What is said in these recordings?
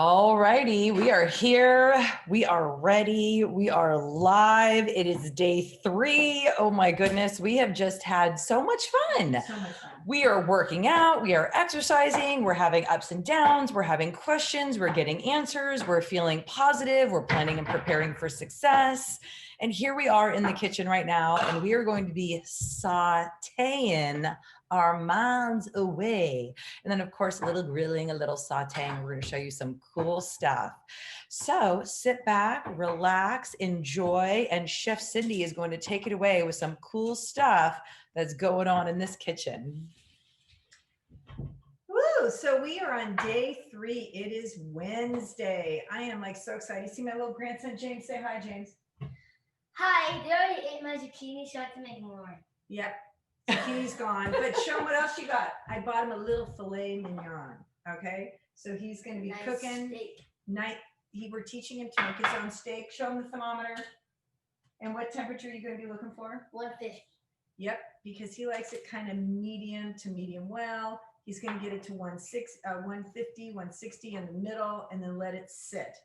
All righty, we are here. We are ready. We are live. It is day 3. Oh my goodness, we have just had so much fun. So much fun. We are working out, we are exercising, we're having ups and downs, we're having questions, we're getting answers, we're feeling positive, we're planning and preparing for success. And here we are in the kitchen right now, and we are going to be sauteing our minds away. And then of course, a little grilling, a little sauteing. We're going to show you some cool stuff. So sit back, relax, enjoy, and Chef Cindy is going to take it away with some cool stuff that's going on in this kitchen. Woo! So we are on day 3. It is Wednesday. I am like so excited. You see my little grandson, James? Say hi, James. Hi, they already ate my zucchini, so I have to make more. Yep. Zucchini's gone. But show him what else you got. I bought him a little filet mignon. Okay? So he's going to be cooking. Steak. We're teaching him to make his own steak. Show him the thermometer. And what temperature are you going to be looking for? 150. Yep, because he likes it kind of medium to medium well. He's going to get it to 150, 160 in the middle, and then let it sit.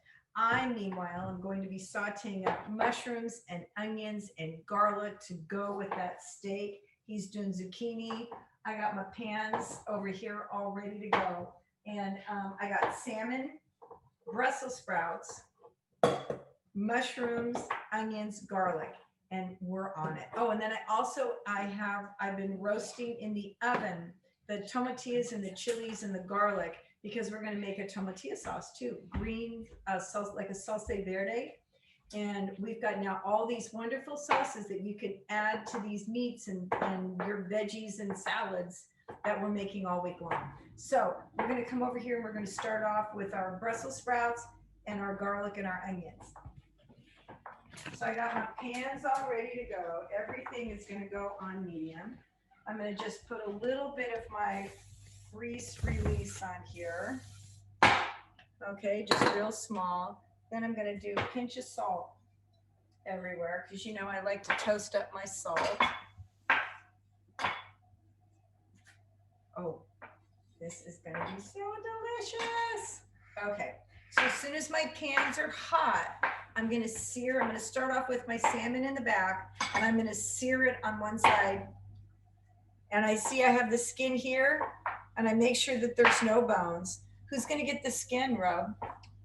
Meanwhile, I'm going to be sauteing up mushrooms and onions and garlic to go with that steak. He's doing zucchini. I got my pans over here all ready to go. And I got salmon, Brussels sprouts, mushrooms, onions, garlic. And we're on it. Oh, and then I've been roasting in the oven the tomatillas and the chilies and the garlic, because we're going to make a tomatilla sauce too, green sauce, like a salsa verde. And we've got now all these wonderful sauces that you can add to these meats and your veggies and salads that we're making all week long. So we're going to come over here and we're going to start off with our Brussels sprouts and our garlic and our onions. So I got my pans all ready to go. Everything is going to go on medium. I'm going to just put a little bit of my freeze release on here. Okay, just real small. Then I'm going to do a pinch of salt everywhere, because you know I like to toast up my salt. Oh, this is going to be so delicious. Okay, so as soon as my pans are hot, I'm going to start off with my salmon in the back, and I'm going to sear it on one side. And I see I have the skin here, and I make sure that there's no bones. Who's going to get the skin, Rob?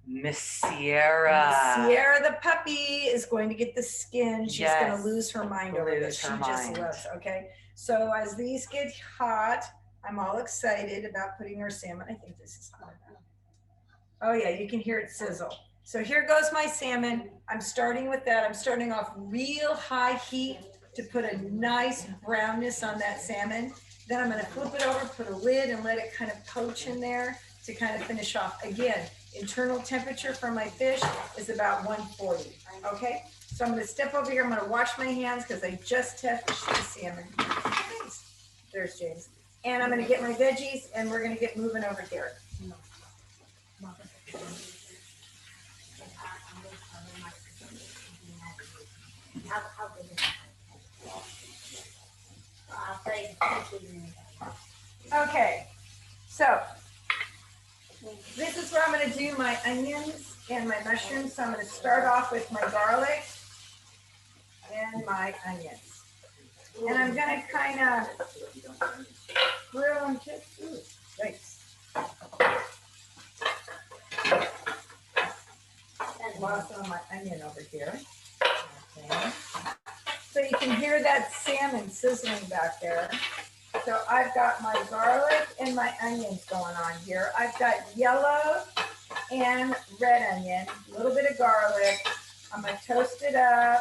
Miss Sierra. Sierra the puppy is going to get the skin. She's Yes. going to lose her mind over this. She just loves, okay? So as these get hot, I'm all excited about putting our salmon. I think this is hot. Oh yeah, you can hear it sizzle. So here goes my salmon. I'm starting with that. I'm starting off real high heat to put a nice brownness on that salmon. Then I'm going to flip it over, put a lid, and let it kind of poach in there to kind of finish off. Again, internal temperature for my fish is about 140. Okay, so I'm going to step over here. I'm going to wash my hands because I just touched the salmon. Thanks. There's James. And I'm going to get my veggies, and we're going to get moving over here. Okay, so this is where I'm going to do my onions and my mushrooms. So I'm going to start off with my garlic and my onions. And I'm going to kind of grill them just, ooh, thanks. And lost on my onion over here. Okay. So you can hear that salmon sizzling back there. So I've got my garlic and my onions going on here. I've got yellow and red onion, a little bit of garlic. I'm going to toast it up,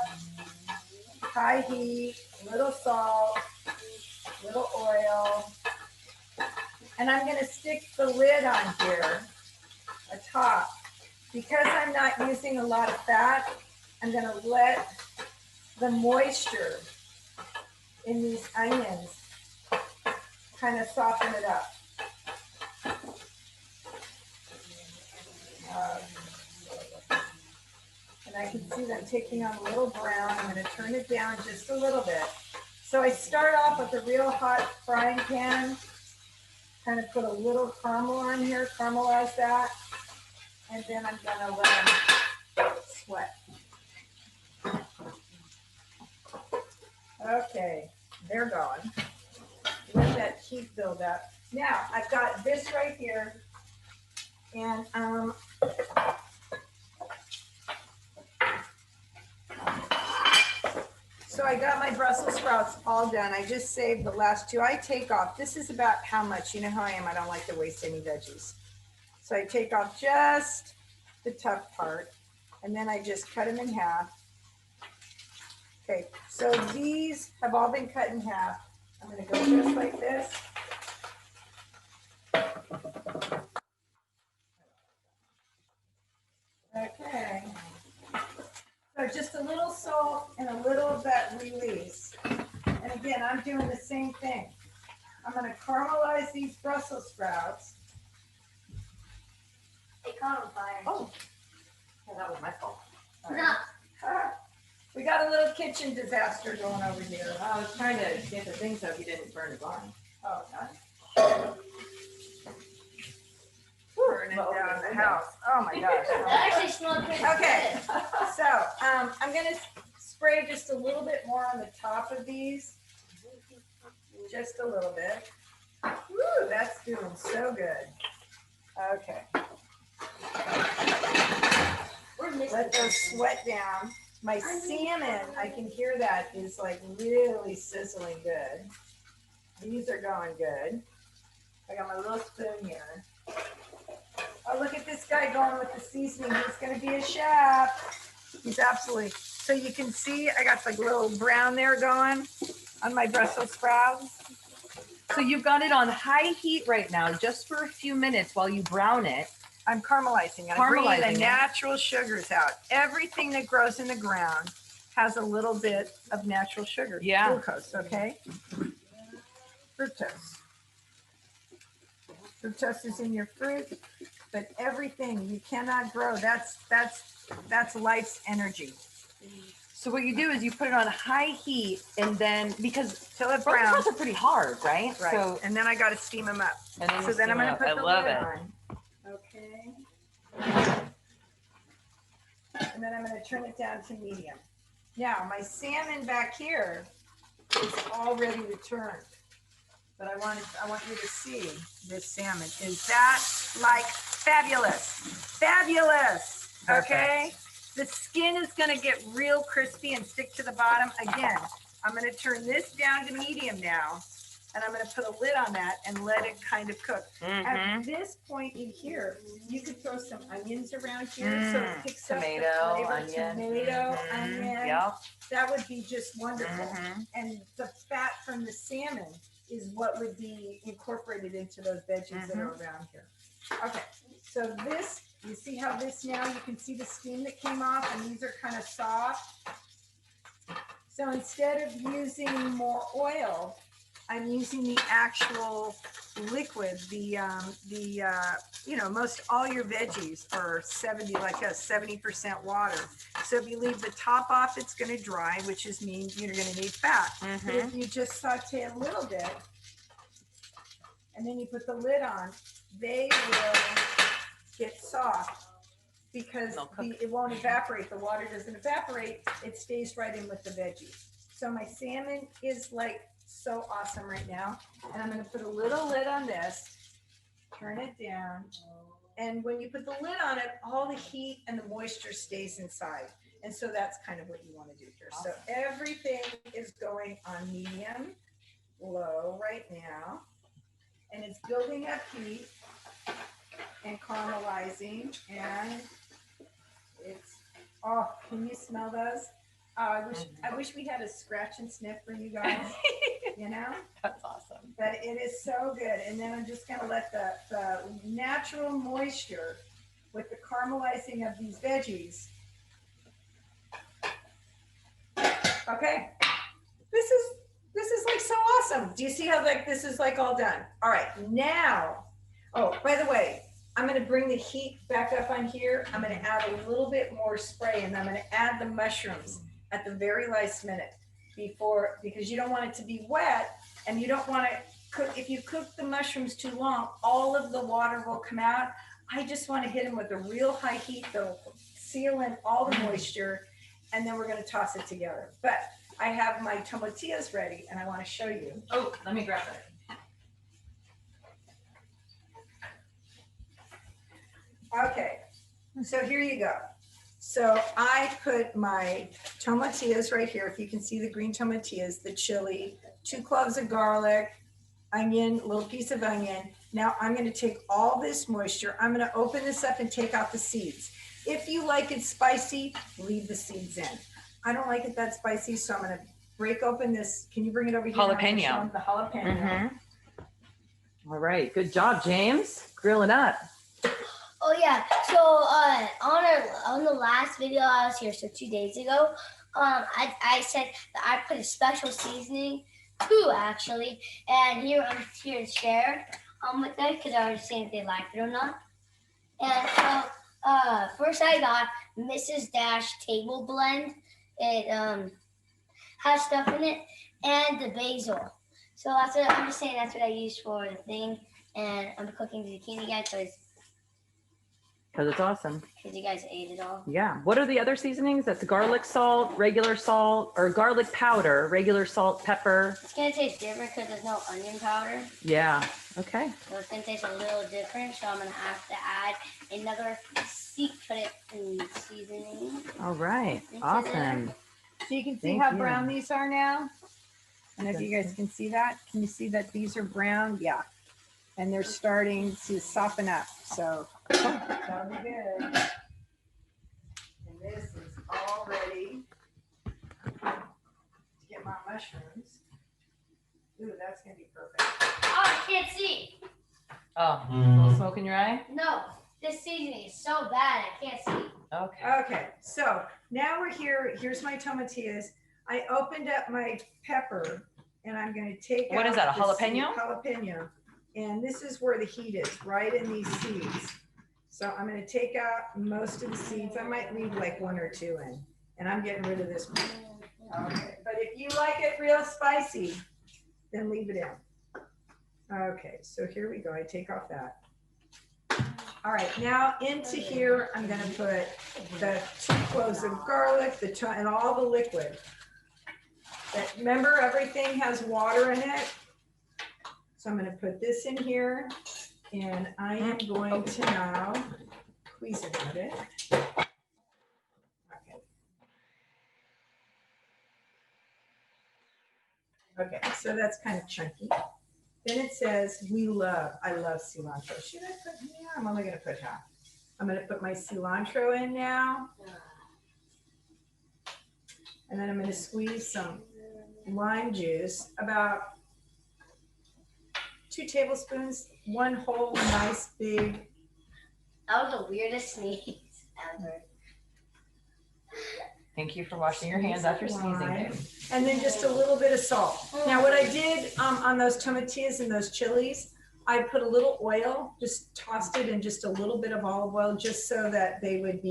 high heat, a little salt, a little oil. And I'm going to stick the lid on here, atop. Because I'm not using a lot of fat, I'm going to let the moisture in these onions kind of soften it up. And I can see them taking on a little brown. I'm going to turn it down just a little bit. So I start off with a real hot frying pan, kind of put a little caramel on here, caramelize that. and then I'm gonna let them sweat. Okay, they're going. Let that heat build up. Now, I've got this right here, and so I got my Brussels sprouts all done. I just saved the last two. I take off. This is about how much. You know how I am. I don't like to waste any veggies. So I take off just the tough part, and then I just cut them in half. Okay, so these have all been cut in half. I'm going to go just like this. Okay. So just a little salt and a little of that release. And again, I'm doing the same thing. I'm going to caramelize these Brussels sprouts. They caught on fire. Oh, that was my fault. No. We got a little kitchen disaster going over here. I was trying to get the thing so he didn't burn his arm. Oh, God. Burning down the house. Oh, my gosh. That actually smelled pretty Okay. good. So I'm going to spray just a little bit more on the top of these. Just a little bit. Woo, that's doing so good. Okay. We're missing Let those sweat down. My salmon, I can hear that, is like really sizzling good. These are going good. I got my little spoon here. Oh, look at this guy going with the seasoning. He's going to be a chef. He's absolutely. So you can see I got the little brown there going on my Brussels sprouts. So you've got it on high heat right now, just for a few minutes while you brown it. I'm caramelizing. I'm bringing Caramelizing the it. natural sugars out. Everything that grows in the ground has a little bit of natural sugar. Yeah. Glucose, okay? Fructose. Fructose is in your fruit, but everything you cannot grow. That's life's energy. So what you do is you put it on high heat, and then because Till it Brussels browns. sprouts are pretty hard, right? Right. So And then I got to steam them up. and then So you then I'm steam going it to up. put I the love lid it. on. Okay. And then I'm going to turn it down to medium. Now, my salmon back here is all ready to turn. But I want you to see this salmon. Is that like fabulous? Fabulous. Okay. The skin is going to get real crispy and stick to the bottom. Again, I'm going to turn this down to medium now. And I'm going to put a lid on that and let it kind of cook. At this point in here, you could throw some onions around here so it picks Tomato, up the flavor. onion. Tomato, onion. Yep. That would be just wonderful. And the fat from the salmon is what would be incorporated into those veggies that are around here. Okay, so this, you see how this now, you can see the steam that came off, and these are kind of soft. So instead of using more oil, I'm using the actual liquid, you know, most all your veggies are 70% water. So if you leave the top off, it's going to dry, which is means you're going to need fat. But if you just saute a little bit, and then you put the lid on, they will get soft because it won't evaporate. The water doesn't evaporate. It stays right in with the veggies. So my salmon is like so awesome right now. And I'm going to put a little lid on this, turn it down. And when you put the lid on it, all the heat and the moisture stays inside. And so that's kind of what you want to do here. So everything is going on medium, low right now. And it's building up heat and caramelizing. And it's, oh, can you smell those? I wish we had a scratch and sniff for you guys, you know? That's awesome. But it is so good. And then I'm just going to let the natural moisture with the caramelizing of these veggies. Okay. This is like so awesome. Do you see how like this is like all done? All right. Now, oh, by the way, I'm going to bring the heat back up on here. I'm going to add a little bit more spray, and I'm going to add the mushrooms at the very last minute because you don't want it to be wet, and you don't want to cook. If you cook the mushrooms too long, all of the water will come out. I just want to hit them with a real high heat that'll seal in all the moisture, and then we're going to toss it together. But I have my tomatillas ready, and I want to show you. Oh, let me grab it. Okay, so here you go. So I put my tomatillas right here. If you can see the green tomatillas, the chili, 2 cloves of garlic, onion, little piece of onion. Now I'm going to take all this moisture. I'm going to open this up and take out the seeds. If you like it spicy, leave the seeds in. I don't like it that spicy, so I'm going to break open this. Can you bring it over here? Jalapeno. The jalapeno. All right, good job, James. Grilling up. Oh yeah. So on the last video I was here, so 2 days ago, I said that I put a special seasoning, 2 actually, and here I'm here to share with them because I was saying if they liked it or not. And so first I got Mrs. Dash Table Blend. It has stuff in it, and the basil. So that's what I'm just saying. That's what I used for the thing, and I'm cooking zucchini, guys, Because it's awesome. because you guys ate it all. Yeah. What are the other seasonings? That's garlic salt, regular salt, or garlic powder, regular salt, pepper. It's gonna taste different because there's no onion powder, Yeah. Okay. so it's gonna taste a little different. So I'm gonna have to add another secret seasoning. All right. Into Awesome. So you can see Thank how you. brown these are now. I don't know if you guys can see that. Can you see that these are brown? Yeah. And they're starting to soften up. So that'll be good. And this is all ready to get my mushrooms. Ooh, that's gonna be perfect. Oh, I can't see. Oh, a little smoke in your eye? No, this seasoning is so bad I can't see. Okay. Okay, so now we're here. Here's my tomatillas. I opened up my pepper and I'm gonna take What out is that, a the seed- jalapeno? Jalapeno. And this is where the heat is, right in these seeds. So I'm gonna take out most of the seeds. I might leave like 1 or 2 in, and I'm getting rid of this one. Okay, but if you like it real spicy, then leave it in. Okay, so here we go. I take off that. All right, now into here, I'm gonna put the 2 cloves of garlic, and all the liquid. But remember, everything has water in it. So I'm gonna put this in here, and I am going to now squeeze it a bit. Okay. Okay, so that's kind of chunky. Then it says, I love cilantro. Should I put, yeah, I'm only gonna put half. I'm gonna put my cilantro in now. And then I'm gonna squeeze some lime juice, about 2 tablespoons, 1 whole nice big. That was the weirdest sneeze ever. Thank you for washing your hands after sneezing. Lime. And then just a little bit of salt. Now what I did on those tomatillas and those chilies, I put a little oil, just tossed it in just a little bit of olive oil, just so that they wouldn't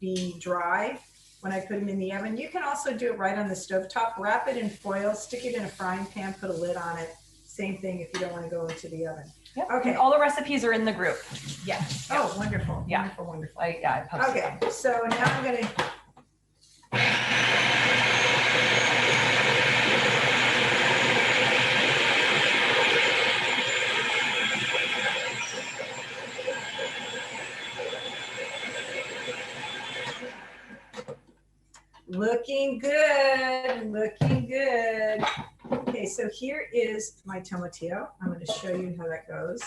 be dry when I put them in the oven. You can also do it right on the stovetop, wrap it in foil, stick it in a frying pan, put a lid on it. Same thing if you don't want to go into the oven. Yep. Okay. And all the recipes are in the group. Yes. Oh, wonderful. Yeah. Wonderful, wonderful. I posted Okay, them. so now I'm gonna. Looking good, looking good. Okay, so here is my tomatillo. I'm going to show you how that goes.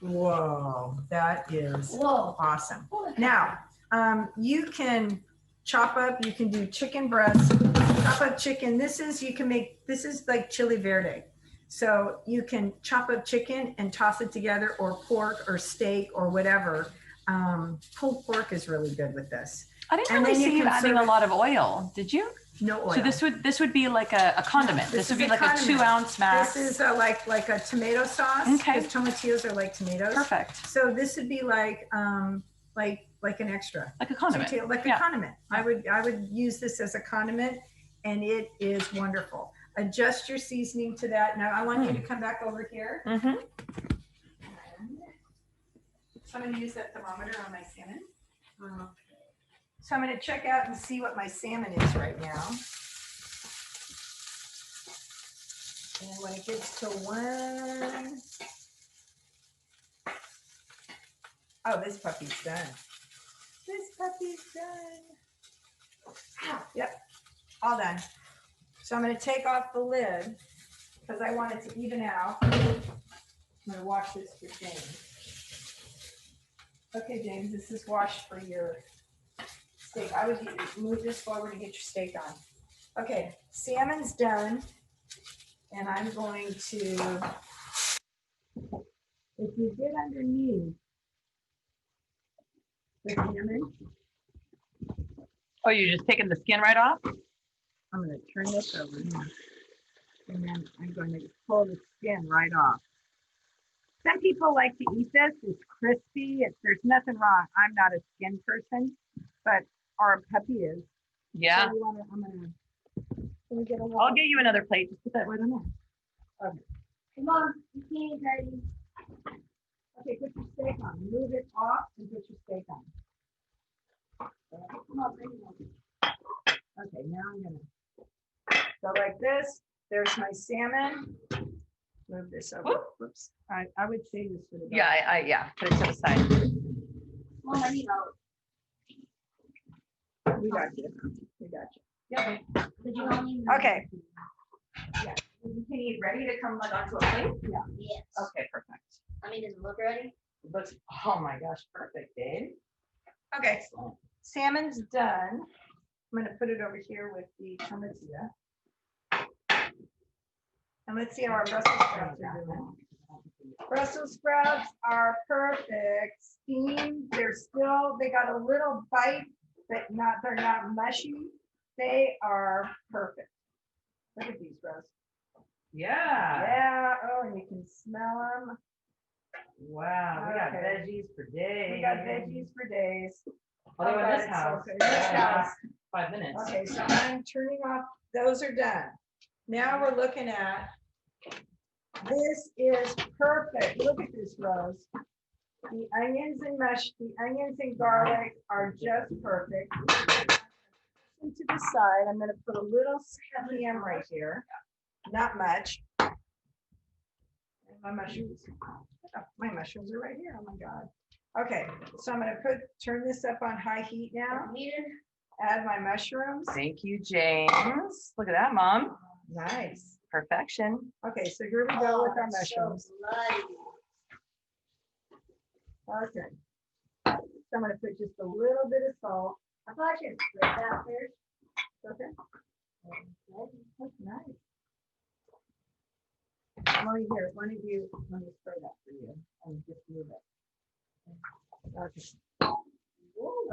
Whoa, that is Whoa. awesome. Now, you can chop up, you can do chicken breast, chop up chicken. This is like chili verde. So you can chop up chicken and toss it together, or pork or steak or whatever. Pulled pork is really good with this. I didn't And really then you see you can adding serve a lot of oil, did you? No oil. So this would be like a condiment. This This would is be a like condiment. a 2 ounce max. This is like a tomato sauce. Okay. Because tomatillos are like tomatoes. Perfect. So this would be like an extra. Like a condiment. Like a Yeah. condiment. I would use this as a condiment, and it is wonderful. Adjust your seasoning to that. Now I want you to come back over here. Mm-hmm. So I'm gonna use that thermometer on my salmon. Okay. So I'm gonna check out and see what my salmon is right now. And when it gets to 1, oh, this puppy's done. This puppy's done. Yep, all done. So I'm gonna take off the lid because I want it to even out. I'm gonna wash this for James. Okay, James, this is washed for your steak. I would move this forward to get your steak on. Okay, salmon's done. And I'm going to, if you get underneath the salmon. Oh, you're just taking the skin right off? I'm going to turn this over now. And then I'm going to pull the skin right off. Some people like to eat this. It's crispy. There's nothing wrong. I'm not a skin person, but our puppy is. Yeah. So can we get a little? I'll get you another plate. Just put that right on there. Okay. Come on, you can't, Daddy. Okay, put your steak on. Move it off and put your steak on. Come on, bring it on. Okay, now I'm gonna go like this. There's my salmon. Move this over. Whoop. Whoops. I would say this for the dog. Yeah, yeah. Put it to the side. Mom, I need help. We got you. We got you. Yep. Did you want me? Okay. Can you ready to come like onto a plate? Yeah. Yes. Okay, perfect. I mean, does it look ready? Looks, oh my gosh, perfect, babe. Okay. Salmon's done. I'm gonna put it over here with the tomatillo. And let's see how our Brussels sprouts are doing. Brussels sprouts are perfect. Steamed, they got a little bite, but they're not mushy. They are perfect. Look at these, Rose. Yeah. Yeah, oh, and you can smell them. Wow, we got Okay. veggies for days. We got veggies for days. Although Oh, in God, this it's so house, good. This house. 5 minutes. Okay, so I'm turning off, those are done. Now we're looking at, this is perfect. Look at this, Rose. The onions and garlic are just perfect. To the side, I'm gonna put a little scam right here, not much. And my mushrooms, oh, my mushrooms are right here, oh my God. Okay, so I'm gonna turn this up on high heat now, add my mushrooms. Thank you, James. Look at that, Mom. Nice. Perfection. Okay, so here we go with our mushrooms. So Okay. So I'm gonna put just a little bit of salt. I thought I should split that first. Okay. That's nice. Let me hear it. Let me spray that for you and just move it. Okay.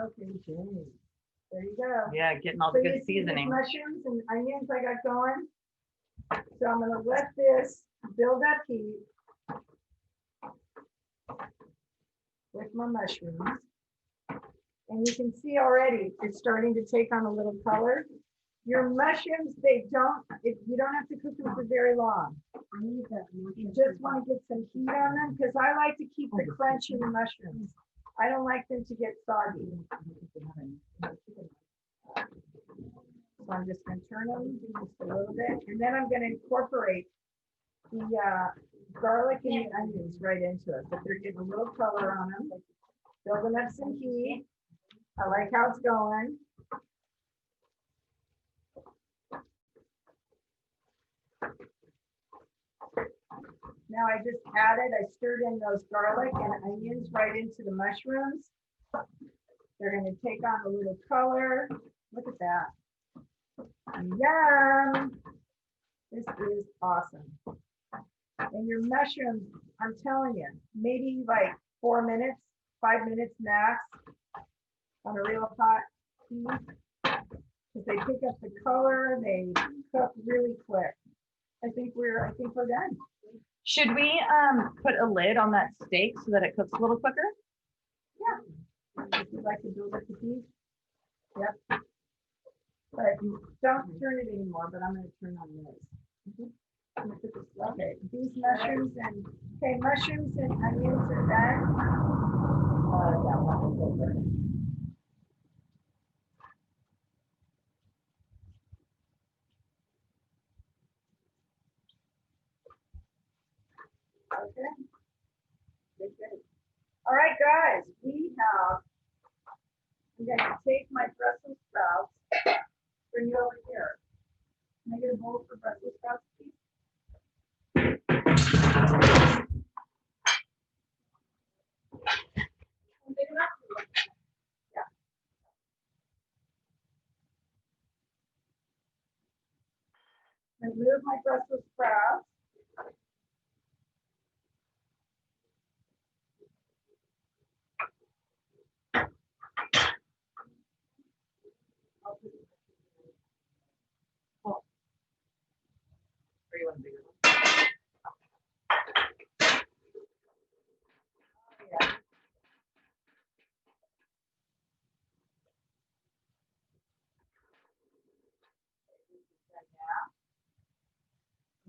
Okay, James. There you go. Yeah, getting all So the you good see these seasoning. mushrooms and onions I got going. So I'm gonna let this build up heat with my mushrooms. And you can see already it's starting to take on a little color. Your mushrooms, you don't have to cook them for very long. You just want to get some heat on them because I like to keep the crunch in the mushrooms. I don't like them to get soggy. So I'm just going to turn them just a little bit, and then I'm going to incorporate the garlic and the onions right into it. But they're getting a little color on them, building up some heat. I like how it's going. Now I stirred in those garlic and onions right into the mushrooms. They're going to take on a little color. Look at that. Yum! This is awesome. And your mushrooms, I'm telling you, maybe like 4 minutes, 5 minutes max on a real hot heat. Because they pick up the color, they cook really quick. I think we're done. Should we put a lid on that steak so that it cooks a little quicker? Yeah. If you'd like to build up the piece. Yep. But don't turn it anymore, but I'm going to turn on this. I'm gonna put this, okay, these mushrooms and onions are done. over. Okay. Good, good. All right, guys, I'm going to take my Brussels sprouts, bring you over here. Can I get a bowl for Brussels sprouts, please? Big enough? Yeah. I'm going to move my Brussels sprouts. Or you want a bigger one? Yeah.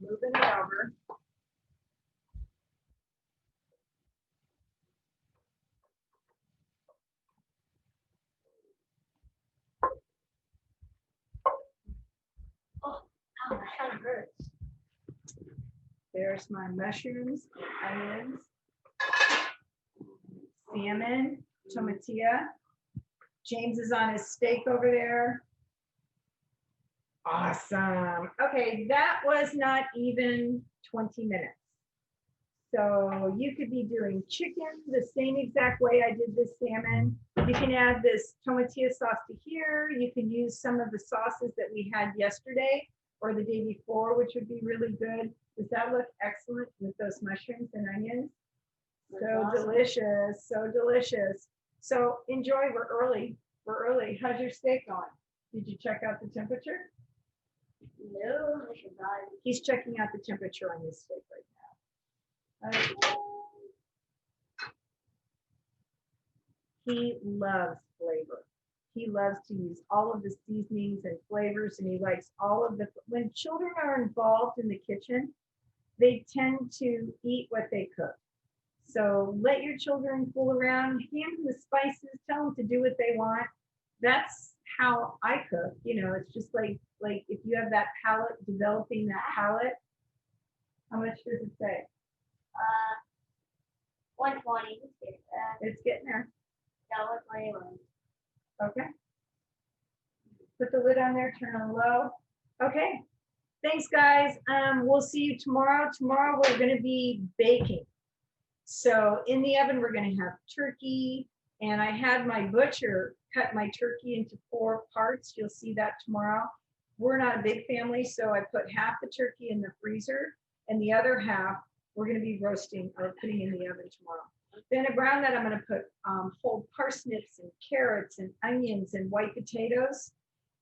Moving it over. Oh, my hand hurts. There's my mushrooms, onions, salmon, tomatillo. James is on his steak over there. Awesome. Okay, that was not even 20 minutes. So you could be doing chicken the same exact way I did this salmon. You can add this tomatillo sauce to here. You can use some of the sauces that we had yesterday or the day before, which would be really good. Does that look excellent with those mushrooms and onions? So delicious, so delicious. So enjoy, we're early. We're early. How's your steak going? Did you check out the temperature? No, I should not. He's checking out the temperature on his steak right now. Okay. He loves flavor. He loves to use all of the seasonings and flavors, and he likes all of the, when children are involved in the kitchen, they tend to eat what they cook. So let your children fool around, hand them the spices, tell them to do what they want. That's how I cook. You know, it's just like if you have that palate, developing that palate. How much does it say? 120. It's getting there. That was my one. Okay. Put the lid on there, turn on low. Okay. Thanks, guys. We'll see you tomorrow. Tomorrow we're going to be baking. So in the oven, we're going to have turkey. And I had my butcher cut my turkey into 4 parts. You'll see that tomorrow. We're not a big family, so I put half the turkey in the freezer and the other half we're going to be roasting or putting in the oven tomorrow. Then around that, I'm going to put whole parsnips and carrots and onions and white potatoes.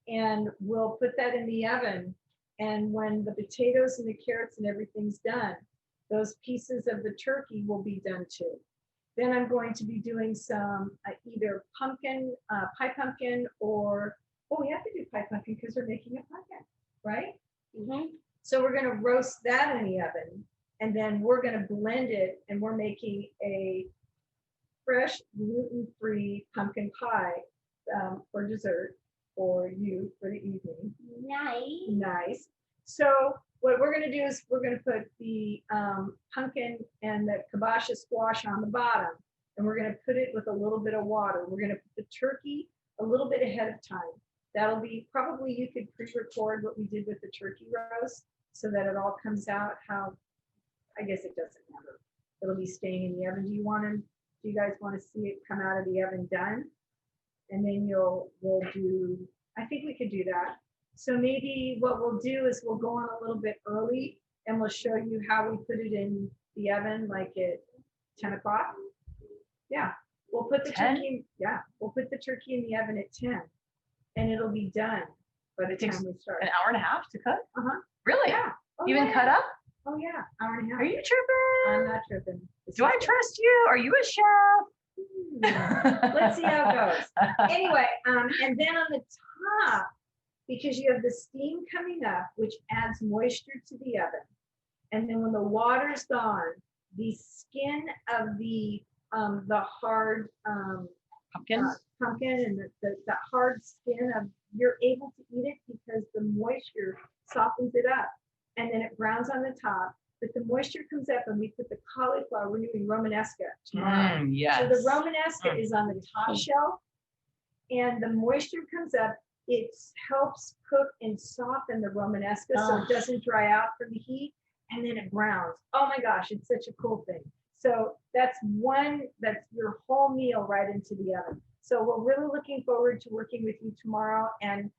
And we'll put that in the oven. And when the potatoes and the carrots and everything's done, those pieces of the turkey will be done too. Then I'm going to be doing some either pumpkin, pie pumpkin, or, oh, we have to do pie pumpkin because we're making a pumpkin, right? Mm-hmm. So we're going to roast that in the oven. And then we're going to blend it, and we're making a fresh gluten-free pumpkin pie for dessert for you for the evening. Nice. Nice. So what we're going to do is we're going to put the pumpkin and the kibosh squash on the bottom, and we're going to put it with a little bit of water. We're going to put the turkey a little bit ahead of time. That'll be, probably you could pre-record what we did with the turkey roast so that it all comes out how, I guess it doesn't matter. It'll be staying in the oven. Do you guys want to see it come out of the oven done? And then we'll do, I think we could do that. So maybe what we'll do is we'll go on a little bit early and we'll show you how we put it in the oven, like at 10 o'clock. Yeah, we'll put the 10? turkey, yeah, we'll put the turkey in the oven at 10 and it'll be done by the time we start. An hour and a half to cook? Uh-huh. Really? Yeah. Oh, Even yeah. cut up? Oh yeah, hour and a half. Are you tripping? I'm not tripping. Do I trust you? Are you a chef? Let's see how it goes. Anyway, and then on the top, because you have the steam coming up, which adds moisture to the oven. And then when the water's gone, the skin of the hard Pumpkin. Pumpkin and the hard skin of, you're able to eat it because the moisture softens it up and then it browns on the top. But the moisture comes up and we put the cauliflower, we're doing Romanesca tomorrow. Yes. So the Romanesca is on the top shelf and the moisture comes up. It helps cook and soften the Romanesca so it doesn't dry out from the heat and then it browns. Oh my gosh, it's such a cool thing. So that's your whole meal right into the oven. So we're really looking forward to working with you tomorrow, and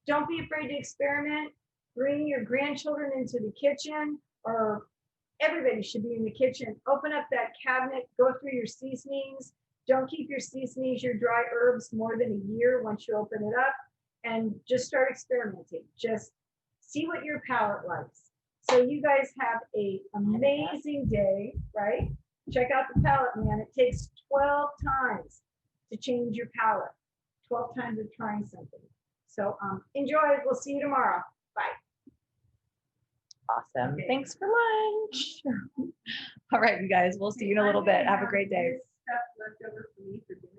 don't be afraid to experiment. Bring your grandchildren into the kitchen, or everybody should be in the kitchen. Open up that cabinet, go through your seasonings. Don't keep your seasonings, your dry herbs more than a year once you open it up, and just start experimenting. Just see what your palate likes. So you guys have an amazing day, right? Check out the palate, man. It takes 12 times to change your palate. 12 times of trying something. So enjoy. We'll see you tomorrow. Bye. Awesome. Okay. Thanks for lunch. All right, you guys. We'll see you in a little bit. Have a great day. Stuff left over for me for dinner.